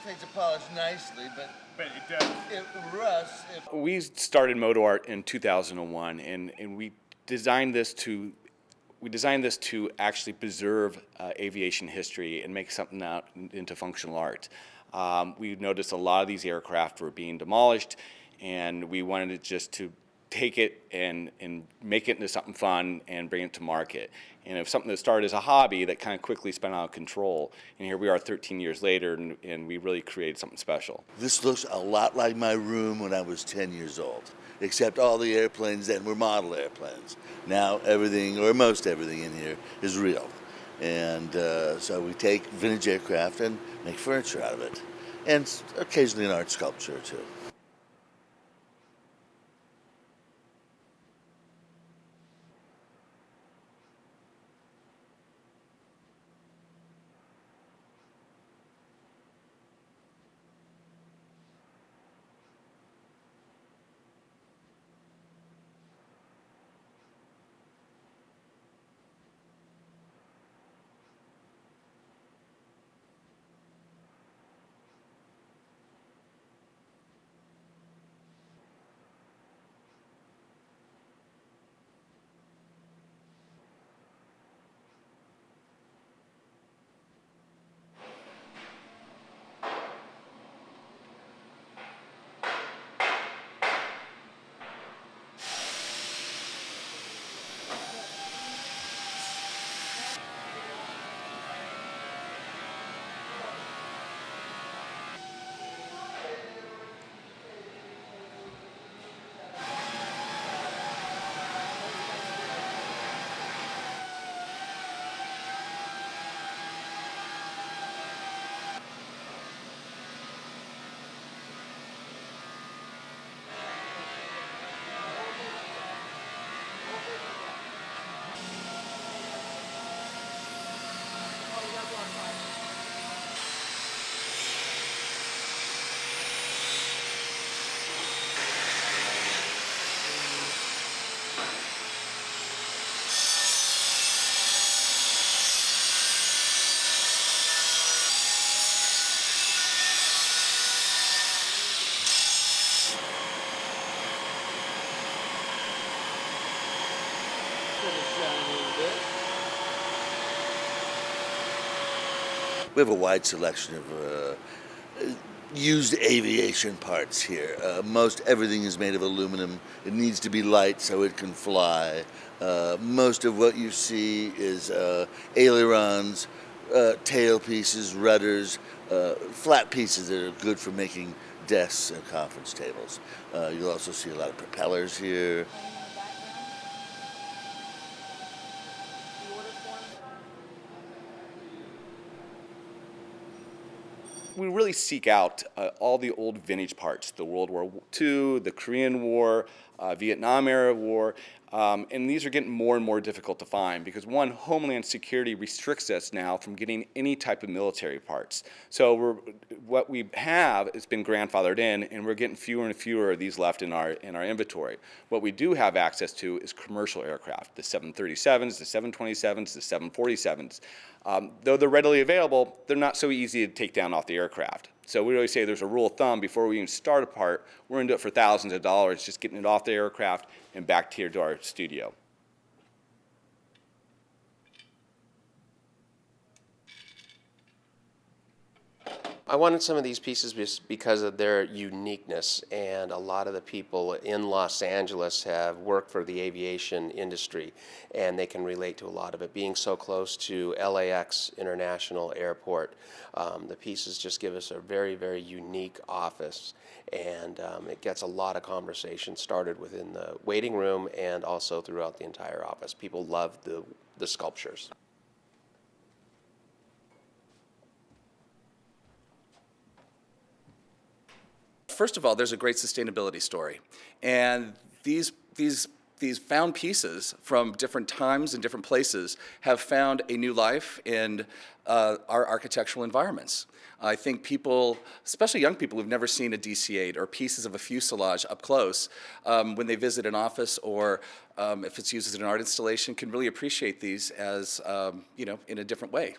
Takes a polish nicely, but it does. It rusts. We started Motoart in 2001, and we designed this to actually preserve aviation history and make something out into functional art. We noticed a lot of these aircraft were being demolished, and we wanted to take it and make it into something fun and bring it to market. And it was something that started as a hobby that kind of quickly spun out of control. And here we are 13 years later, and we really created something special. This looks a lot like my room when I was 10 years old, except all the airplanes then were model airplanes. Now everything, or most everything in here, is real. And so we take vintage aircraft and make furniture out of it. And occasionally an art sculpture, too. We have a wide selection of used aviation parts here. Most everything is made of aluminum. It needs to be light so it can fly. Most of what you see is ailerons, tail pieces, rudders, flat pieces that are good for making desks and conference tables. You'll also see a lot of propellers here. We really seek out all the old vintage parts, the World War II, the Korean War, Vietnam era war, and these are getting more and more difficult to find because one, Homeland Security restricts us now from getting any type of military parts. So what we have has been grandfathered in, and we're getting fewer and fewer of these left in our inventory. What we do have access to is commercial aircraft, the 737s, the 727s, the 747s. Though they're readily available, they're not so easy to take down off the aircraft. So we always say there's a rule of thumb, before we even start a part, we're going to do it for thousands of dollars, just getting it off the aircraft and back here to our studio. I wanted some of these pieces just because of their uniqueness, and a lot of the people in Los Angeles have worked for the aviation industry, and they can relate to a lot of it. Being so close to LAX International Airport, the pieces just give us a very, very unique office, and it gets a lot of conversation started within the waiting room and also throughout the entire office. People love the sculptures. First of all, there's a great sustainability story, and these found pieces from different times and different places have found a new life in our architectural environments. I think people, especially young people who've never seen a DC-8 or pieces of a fuselage up close, when they visit an office or if it's used as an art installation, can really appreciate these as, in a different way.